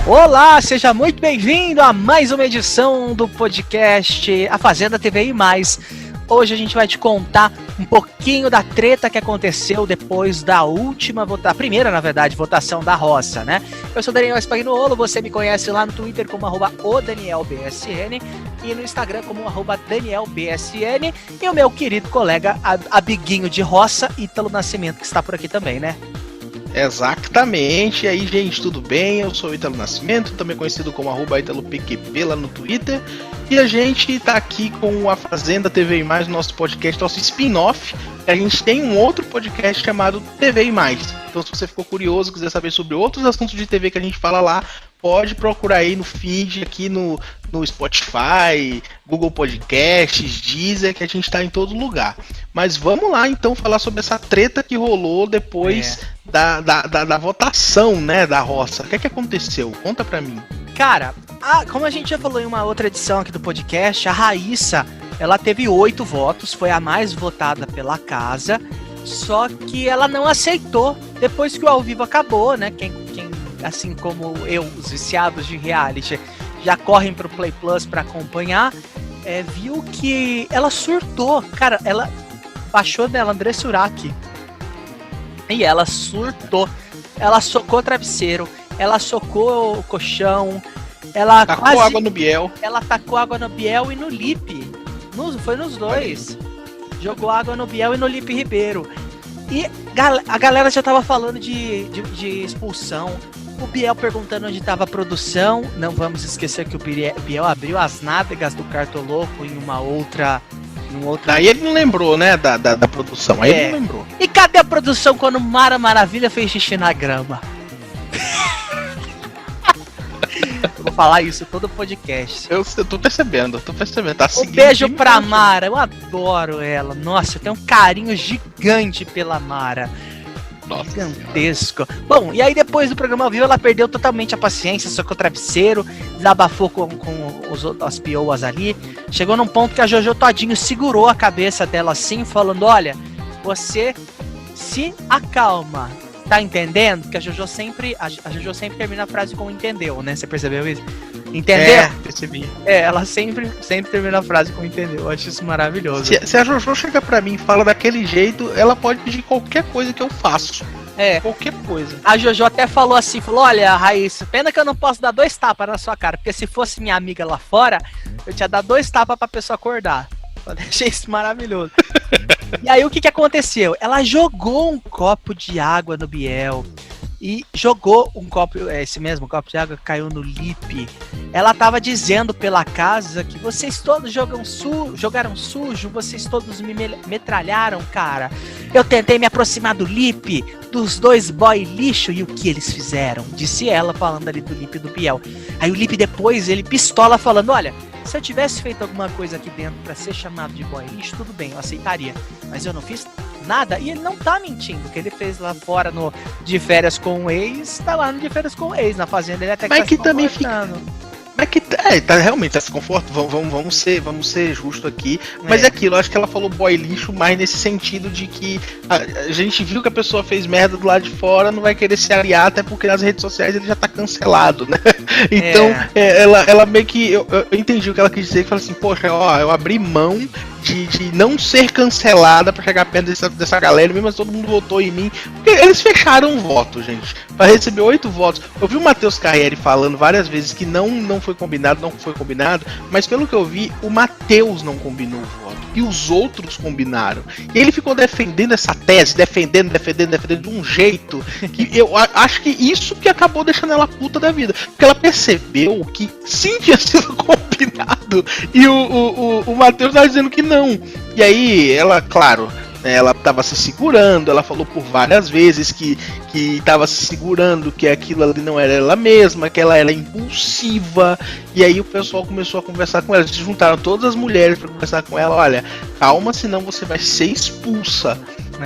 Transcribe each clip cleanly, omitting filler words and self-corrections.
Olá, seja muito bem-vindo a mais uma edição do podcast A Fazenda TVI+. Hoje a gente vai te contar um pouquinho da treta que aconteceu depois da última votação, a primeira, na verdade, votação da roça, né? Eu sou Daniel Spagnuolo, você me conhece lá no Twitter como @ODanielBSN e no Instagram como @DanielBSN, e o meu querido colega, amiguinho de roça, Ítalo Nascimento, que está por aqui também, né? Exatamente, e aí gente, tudo bem? Eu sou o Ítalo Nascimento, também conhecido como @ItaloPQP lá no Twitter, e a gente tá aqui com a Fazenda TVI+, nosso podcast, nosso spin-off. A gente tem um outro podcast chamado TVI+, então se você ficou curioso, quiser saber sobre outros assuntos de TV que a gente fala lá, pode procurar aí no feed, aqui no Spotify, Google Podcasts, Deezer, que a gente tá em todo lugar. Mas vamos lá então falar sobre essa treta que rolou depois da votação, né, da roça. O que é que aconteceu? Conta pra mim. Cara, como a gente já falou em uma outra edição aqui do podcast, a Raíssa, ela teve 8 votos, foi a mais votada pela casa, só que ela não aceitou depois que o ao vivo acabou, né? Quem assim como eu, os viciados de reality, já correm pro Play Plus pra acompanhar, viu que ela surtou. Cara, ela baixou dela André Surak e ela surtou. Ela socou o travesseiro, ela socou o colchão, ela tacou água no Biel. Ela tacou água no Biel e no Lipe. Foi nos dois. Jogou água no Biel e no Lipe Ribeiro. E a galera já tava falando de expulsão. O Biel perguntando onde estava a produção. Não vamos esquecer que o Biel abriu as nádegas do Cartoloco em uma outra. Aí ele não lembrou, né, da produção. Aí ele não lembrou. E cadê a produção quando Mara Maravilha fez xixi na grama? Eu vou falar isso todo podcast. Eu tô percebendo. Tá seguindo. Um beijo pra Mara, eu adoro ela. Nossa, eu tenho um carinho gigante pela Mara. Nossa, gigantesco. Senhora. Bom, e aí depois do programa ao vivo ela perdeu totalmente a paciência, socou o travesseiro, desabafou com as pioas ali. Chegou num ponto que a Jojo Todinho segurou a cabeça dela assim, falando: olha, você se acalma. Tá entendendo? Porque a Jojo sempre termina a frase com entendeu, né? Você percebeu isso? Entendeu? Percebi. Ela sempre termina a frase com entendeu. Eu acho isso maravilhoso. Se a Jojo chega pra mim e fala daquele jeito, ela pode pedir qualquer coisa que eu faço. Qualquer coisa. A Jojo até falou assim, olha, Raíssa, pena que eu não posso dar 2 tapas na sua cara, porque se fosse minha amiga lá fora, eu tinha dado 2 tapas pra pessoa acordar. Eu achei isso maravilhoso. E aí o que aconteceu? Ela jogou um copo de água no Biel. E jogou um copo, esse mesmo copo de água caiu no Lipe. Ela tava dizendo pela casa que vocês todos jogaram sujo, vocês todos me metralharam, cara. Eu tentei me aproximar do Lipe, dos 2 boy lixo, e o que eles fizeram? Disse ela, falando ali do Lipe e do Biel. Aí o Lipe depois, ele pistola falando, olha, se eu tivesse feito alguma coisa aqui dentro pra ser chamado de boy lixo, tudo bem, eu aceitaria. Mas eu não fiz nada, e ele não tá mentindo. O que ele fez lá fora no De Férias com o Ex, tá lá no De Férias com o Ex, na fazenda ele até que mas tá que também fica. Mas que tá realmente tá se conforto. Vamos ser justo aqui. Mas é aquilo, eu acho que ela falou boy lixo mais nesse sentido de que a gente viu que a pessoa fez merda do lado de fora, não vai querer se aliar, até porque nas redes sociais ele já tá cancelado, né? Então, ela meio que. Eu entendi o que ela quis dizer, que falou assim, poxa, ó, eu abri mão de não ser cancelada pra chegar perto dessa galera, mesmo assim todo mundo votou em mim. Porque eles fecharam o voto, gente. Pra receber 8 votos. Eu vi o Matheus Carriere falando várias vezes que não foi combinado, mas pelo que eu vi, o Matheus não combinou o voto. E os outros combinaram. E ele ficou defendendo essa tese, defendendo de um jeito que eu acho que isso que acabou deixando ela puta da vida. Porque ela percebeu que sim tinha sido combinado e o Matheus tava dizendo que não. E aí ela, claro, ela estava se segurando, ela falou por várias vezes que estava se segurando, que aquilo ali não era ela mesma, que ela era impulsiva. E aí o pessoal começou a conversar com ela, se juntaram todas as mulheres para conversar com ela, olha, calma, senão você vai ser expulsa.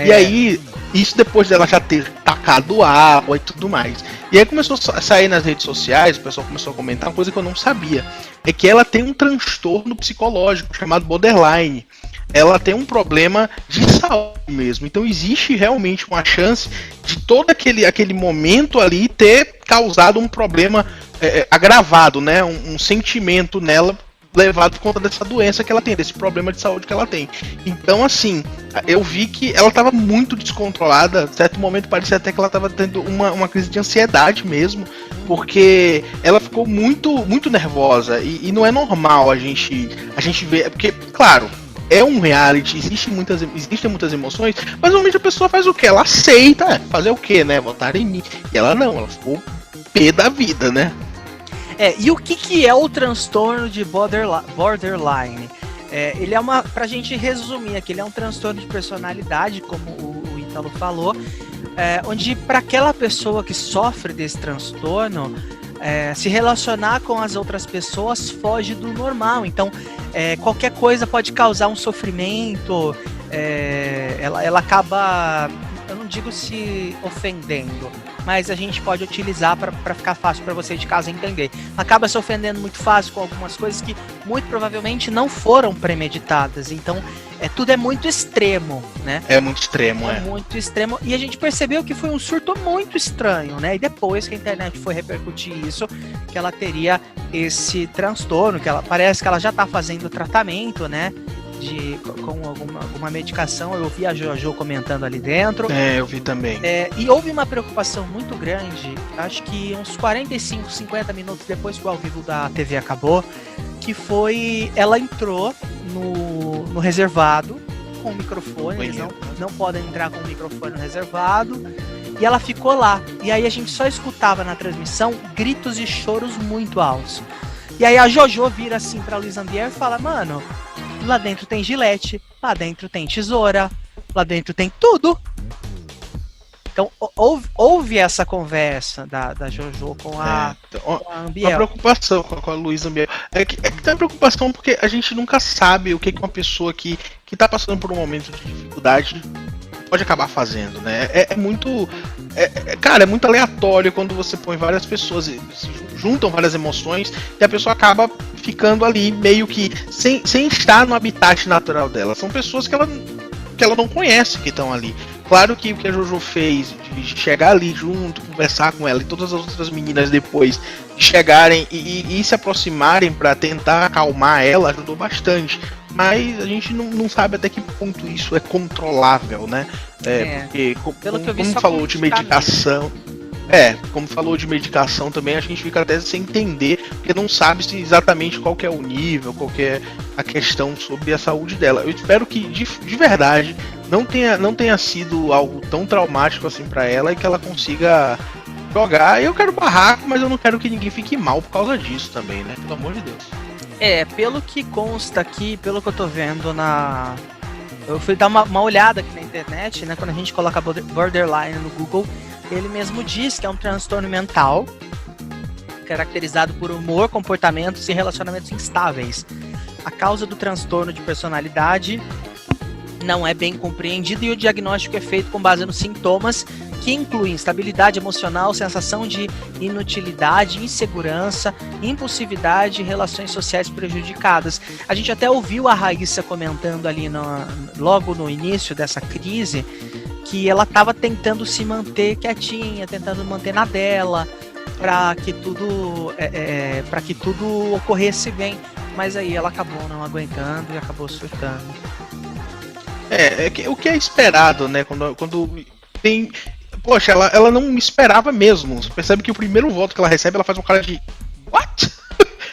E aí, isso depois dela já ter tacado água e tudo mais. E aí começou a sair nas redes sociais, o pessoal começou a comentar uma coisa que eu não sabia. É que ela tem um transtorno psicológico chamado borderline. Ela tem um problema de saúde mesmo. Então existe realmente uma chance de todo aquele momento ali ter causado um problema agravado, né? Um sentimento nela levado por conta dessa doença que ela tem, desse problema de saúde que ela tem. Então, assim, eu vi que ela estava muito descontrolada. Em certo momento parecia até que ela estava tendo uma crise de ansiedade mesmo, porque ela ficou muito nervosa e não é normal a gente ver, porque, claro, é um reality, existem muitas emoções, mas normalmente a pessoa faz o quê? Ela aceita, fazer o quê, né? Votar em mim. E ela não, ela ficou pé da vida, né? E o que é o transtorno de borderline? Ele é pra gente resumir aqui, ele é um transtorno de personalidade, como o Ítalo falou, onde para aquela pessoa que sofre desse transtorno, se relacionar com as outras pessoas foge do normal. Então, qualquer coisa pode causar um sofrimento, ela acaba, eu não digo se ofendendo, mas a gente pode utilizar para ficar fácil para você de casa entender. Acaba se ofendendo muito fácil com algumas coisas que muito provavelmente não foram premeditadas. Então, tudo é muito extremo, né? É muito extremo, muito extremo. E a gente percebeu que foi um surto muito estranho, né? E depois que a internet foi repercutir isso, que ela teria esse transtorno, parece que ela já está fazendo tratamento, né? Com alguma medicação. Eu vi a Jojo comentando ali dentro. Eu vi também. E houve uma preocupação muito grande, acho que uns 45, 50 minutos depois que o ao vivo da TV acabou, que foi, ela entrou no reservado com o microfone, eles não podem entrar com o microfone no reservado, e ela ficou lá. E aí a gente só escutava na transmissão gritos e choros muito altos. E aí a Jojo vira assim pra Luiz Ambiel e fala: mano, lá dentro tem gilete, lá dentro tem tesoura, lá dentro tem tudo. Então, houve essa conversa da Jojo com a Ambiel. Uma preocupação com a Luísa Ambiel. É que tem preocupação porque a gente nunca sabe o que uma pessoa que tá passando por um momento de dificuldade pode acabar fazendo, né? Cara, é muito aleatório quando você põe várias pessoas, juntam várias emoções e a pessoa acaba ficando ali meio que sem estar no habitat natural dela. São pessoas que ela não conhece que estão ali. Claro que o que a Jojo fez de chegar ali junto, conversar com ela e todas as outras meninas depois de chegarem e se aproximarem para tentar acalmar ela ajudou bastante. Mas a gente não sabe até que ponto isso é controlável, né? Porque como falou de medicação. Como falou de medicação também, a gente fica até sem entender, porque não sabe se exatamente qual que é o nível, qual que é a questão sobre a saúde dela. Eu espero que, de verdade, não tenha sido algo tão traumático assim pra ela e que ela consiga jogar. Eu quero barraco, mas eu não quero que ninguém fique mal por causa disso também, né? Pelo amor de Deus. Pelo que consta aqui, pelo que eu tô vendo eu fui dar uma olhada aqui na internet, né? Quando a gente coloca borderline no Google, ele mesmo diz que é um transtorno mental caracterizado por humor, comportamentos e relacionamentos instáveis. A causa do transtorno de personalidade não é bem compreendida e o diagnóstico é feito com base nos sintomas, que incluem instabilidade emocional, sensação de inutilidade, insegurança, impulsividade e relações sociais prejudicadas. A gente até ouviu a Raíssa comentando ali logo no início dessa crise que ela estava tentando se manter quietinha, tentando manter na dela, para que tudo ocorresse bem. Mas aí ela acabou não aguentando e acabou surtando. O que é esperado, né? Quando tem... Poxa, ela não esperava mesmo. Você percebe que o primeiro voto que ela recebe, ela faz um cara de... What?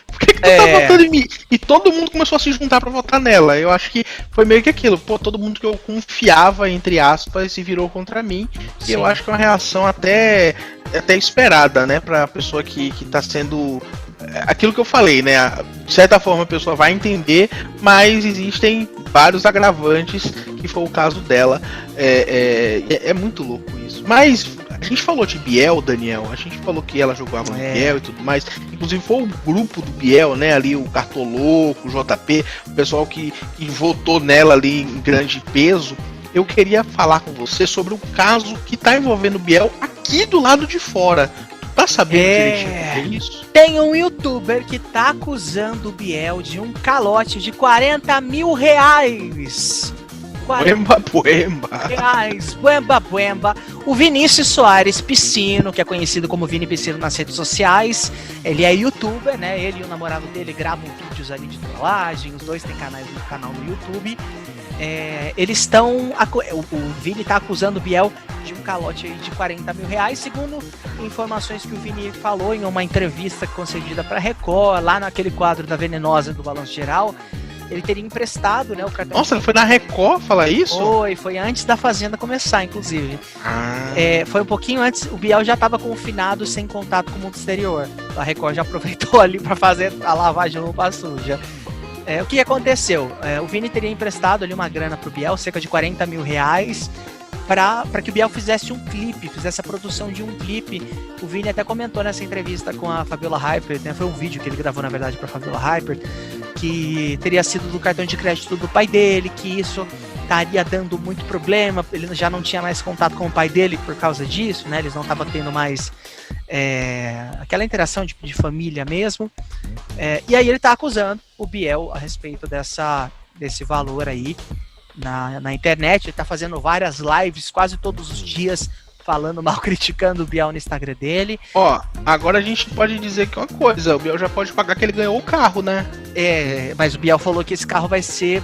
Por que tu tá votando em mim? E todo mundo começou a se juntar pra votar nela. Eu acho que foi meio que aquilo. Todo mundo que eu confiava, entre aspas, se virou contra mim. Sim. E eu acho que é uma reação até esperada, né? Pra pessoa que tá sendo... Aquilo que eu falei, né? De certa forma a pessoa vai entender, mas existem vários agravantes, que foi o caso dela. É muito louco isso. Mas a gente falou de Biel, Daniel. A gente falou que ela jogava no Biel e tudo mais. Inclusive foi o grupo do Biel, né? Ali o Cartoloco, o JP, o pessoal que votou nela ali em grande peso. Eu queria falar com você sobre o caso que tá envolvendo o Biel aqui do lado de fora. Tá sabendo direitinho isso? Tem um youtuber que tá acusando o Biel de um calote de 40 mil reais. Buemba. Reais, buemba, buemba. O Vinícius Soares Piscino, que é conhecido como Vini Piscino nas redes sociais, ele é youtuber, né? Ele e o namorado dele gravam vídeos ali de trollagem, os dois têm canal no YouTube. Eles estão. O Vini tá acusando o Biel de um calote aí de 40 mil reais, segundo informações que o Vini falou em uma entrevista concedida para Record, lá naquele quadro da Venenosa do Balanço Geral. Ele teria emprestado, né, o cartão. Nossa, ele foi na Record falar isso? Foi antes da Fazenda começar, inclusive. Foi um pouquinho antes, o Biel já estava confinado, sem contato com o mundo exterior. A Record já aproveitou ali para fazer a lavagem roupa suja. O que aconteceu? O Vini teria emprestado ali uma grana pro Biel, cerca de 40 mil reais, para que o Biel fizesse um clipe, fizesse a produção de um clipe. O Vini até comentou nessa entrevista com a Fabiola Hypert, né? Foi um vídeo que ele gravou, na verdade, para a Fabiola Hypert, que teria sido do cartão de crédito do pai dele, que isso estaria dando muito problema, ele já não tinha mais contato com o pai dele por causa disso, né? Eles não estavam tendo mais aquela interação de família mesmo. E aí ele tá acusando o Biel a respeito desse valor aí na internet. Ele tá fazendo várias lives quase todos os dias, falando mal, criticando o Biel no Instagram dele. Agora a gente pode dizer que uma coisa, o Biel já pode pagar que ele ganhou o carro, né? Mas o Biel falou que esse carro vai ser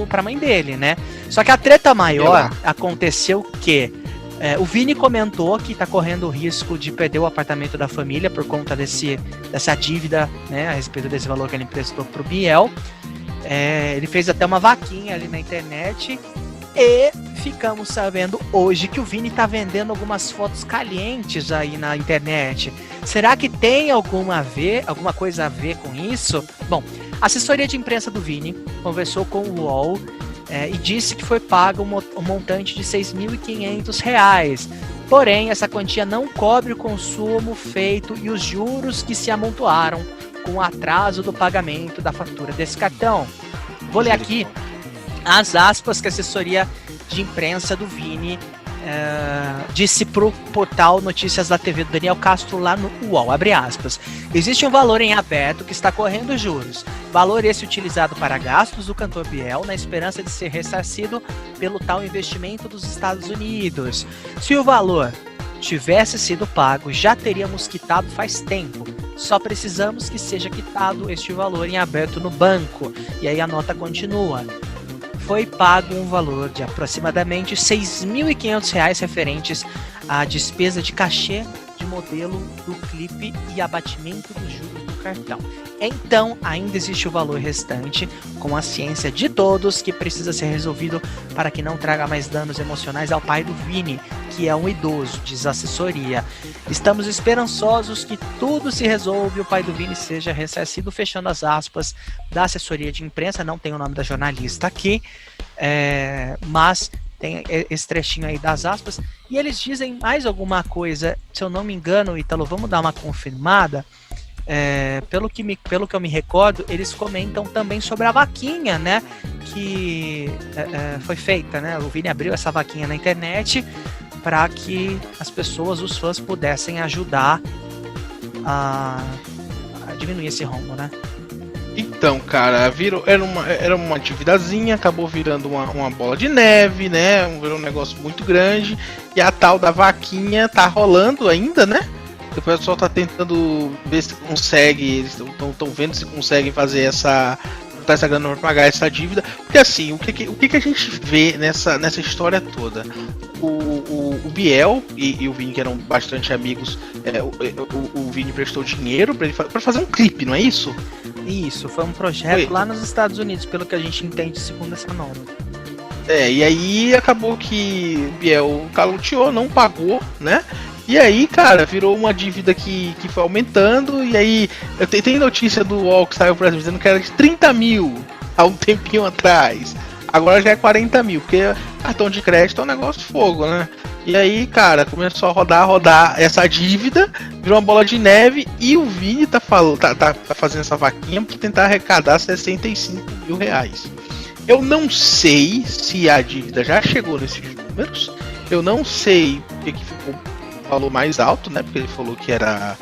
pra mãe dele, né? Só que a treta maior aconteceu que o Vini comentou que tá correndo o risco de perder o apartamento da família por conta dessa dívida, né, a respeito desse valor que ele emprestou pro Biel. Ele fez até uma vaquinha ali na internet e ficamos sabendo hoje que o Vini tá vendendo algumas fotos calientes aí na internet. Será que tem alguma coisa a ver com isso? Bom, a assessoria de imprensa do Vini conversou com o UOL e disse que foi pago um montante de R$6.500. Porém, essa quantia não cobre o consumo feito e os juros que se amontoaram com o atraso do pagamento da fatura desse cartão. Vou ler aqui as aspas que a assessoria de imprensa do Vini disse pro portal Notícias da TV do Daniel Castro lá no UOL, abre aspas. Existe um valor em aberto que está correndo juros. Valor esse utilizado para gastos do cantor Biel na esperança de ser ressarcido pelo tal investimento dos Estados Unidos. Se o valor tivesse sido pago, já teríamos quitado faz tempo. Só precisamos que seja quitado este valor em aberto no banco. E aí a nota continua. Foi pago um valor de aproximadamente R$6.500 referentes à despesa de cachê de modelo do clipe e abatimento dos juros do cartão. Então, ainda existe o valor restante, com a ciência de todos, que precisa ser resolvido para que não traga mais danos emocionais ao pai do Vini, que é um idoso, diz a assessoria. Estamos esperançosos que tudo se resolva e o pai do Vini seja ressarcido, fechando as aspas da assessoria de imprensa. Não tem o nome da jornalista aqui, mas tem esse trechinho aí das aspas. E eles dizem mais alguma coisa, se eu não me engano, Ítalo, vamos dar uma confirmada. Pelo que eu me recordo, eles comentam também sobre a vaquinha, né, que foi feita, né? O Vini abriu essa vaquinha na internet para que as pessoas, os fãs, pudessem ajudar a diminuir esse rombo, né? Então, cara, era uma atividadezinha, acabou virando uma bola de neve, né? Virou um negócio muito grande. E a tal da vaquinha tá rolando ainda, né? O pessoal tá tentando ver se consegue, eles estão vendo se conseguem fazer essa grana para pagar essa dívida. Porque assim, o que a gente vê nessa história toda? O Biel e o Vini, que eram bastante amigos, o Vini prestou dinheiro para fazer um clipe, não é isso? Isso, foi um projeto lá nos Estados Unidos, pelo que a gente entende segundo essa norma. E aí acabou que o Biel caloteou, não pagou, né? E aí, cara, virou uma dívida que foi aumentando. E aí, tem notícia do UOL que saiu por exemplo dizendo que era de 30 mil há um tempinho atrás. Agora já é 40 mil, porque cartão de crédito é um negócio de fogo, né? E aí, cara, começou a rodar essa dívida, virou uma bola de neve. E o Vini tá fazendo essa vaquinha para tentar arrecadar 65 mil reais. Eu não sei se a dívida já chegou nesses números. Eu não sei porque que ficou valor mais alto, né? Porque ele falou que era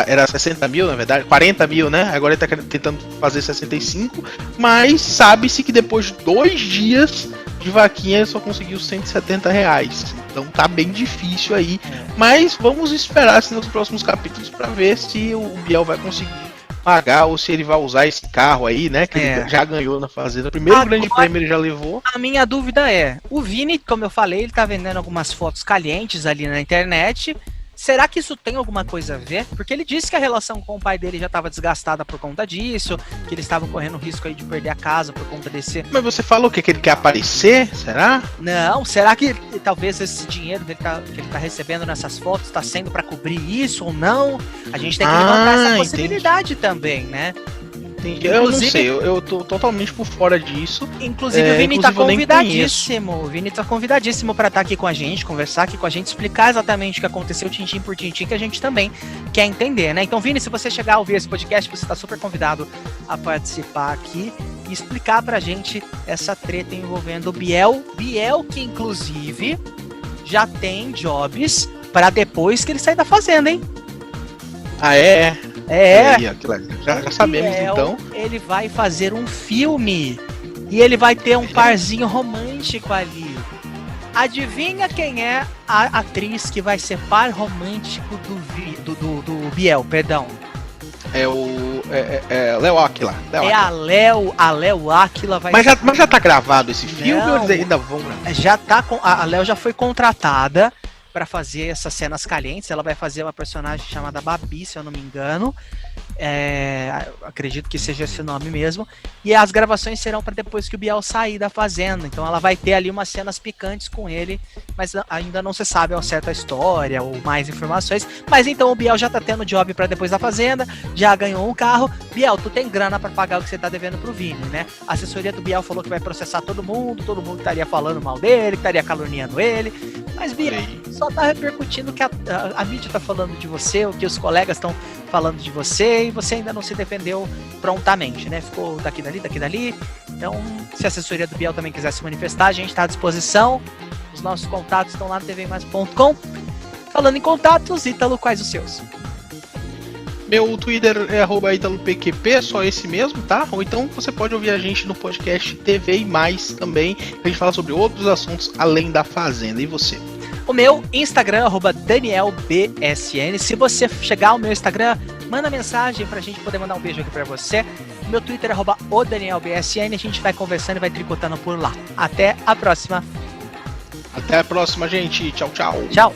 era 60 mil, na verdade, 40 mil, né? Agora ele tá tentando fazer 65, mas sabe-se que depois de 2 dias de vaquinha ele só conseguiu R$170. Então tá bem difícil aí. Mas vamos esperar assim, nos próximos capítulos para ver se o Biel vai conseguir pagar ou se ele vai usar esse carro aí, né? Que ele já ganhou na Fazenda. O primeiro grande prêmio ele já levou. A minha dúvida é, o Vini, como eu falei, ele tá vendendo algumas fotos calientes ali na internet. Será que isso tem alguma coisa a ver? Porque ele disse que a relação com o pai dele já estava desgastada por conta disso, que eles estavam correndo risco aí de perder a casa por conta desse... Mas você falou que ele quer aparecer, será? Não, será que talvez esse dinheiro que ele tá recebendo nessas fotos está sendo para cobrir isso ou não? A gente tem que levantar essa possibilidade também, né? Eu não sei, eu tô totalmente por fora disso. Inclusive o Vini tá convidadíssimo. O Vini tá convidadíssimo pra estar aqui com a gente, conversar aqui com a gente, explicar exatamente o que aconteceu tintim por tintim, que a gente também quer entender, né? Então, Vini, se você chegar a ouvir esse podcast, você tá super convidado a participar aqui e explicar pra gente essa treta envolvendo o Biel. Biel que, inclusive, já tem jobs pra depois que ele sair da Fazenda, hein? Ah, é? É, já sabemos então. Ele vai fazer um filme e ele vai ter um parzinho romântico ali. Adivinha quem é a atriz que vai ser par romântico do Biel, perdão? É o Léo Áquila. A Léo Áquila vai mas já tá gravado esse filme ou eles ainda vão gravar? Já tá a Léo já foi contratada para fazer essas cenas calientes. Ela vai fazer uma personagem chamada Babi, se eu não me engano. Acredito que seja esse nome mesmo. E as gravações serão para depois que o Biel sair da Fazenda. Então ela vai ter ali umas cenas picantes com ele, mas ainda não se sabe ao certo a história ou mais informações. Mas então o Biel já tá tendo job para depois da Fazenda, já ganhou um carro. Biel, tu tem grana para pagar o que você tá devendo pro Vini, né? A assessoria do Biel falou que vai processar todo mundo estaria falando mal dele, que estaria caluniando ele. Mas Biel, só tá repercutindo que a mídia tá falando de você, o que os colegas estão falando de você, e você ainda não se defendeu prontamente, né? Ficou daqui dali. Então, se a assessoria do Biel também quiser se manifestar, a gente está à disposição. Os nossos contatos estão lá no tvmais.com. Falando em contatos, Ítalo, quais os seus? Meu Twitter é @ItaloPQP, só esse mesmo, tá? Ou então você pode ouvir a gente no podcast TV e Mais também, a gente fala sobre outros assuntos além da Fazenda. E você? O meu Instagram é @DanielBSN. Se você chegar ao meu Instagram, manda mensagem pra gente poder mandar um beijo aqui pra você. O meu Twitter é @ODanielBSN. A gente vai conversando e vai tricotando por lá. Até a próxima. Até a próxima, gente. Tchau, tchau. Tchau.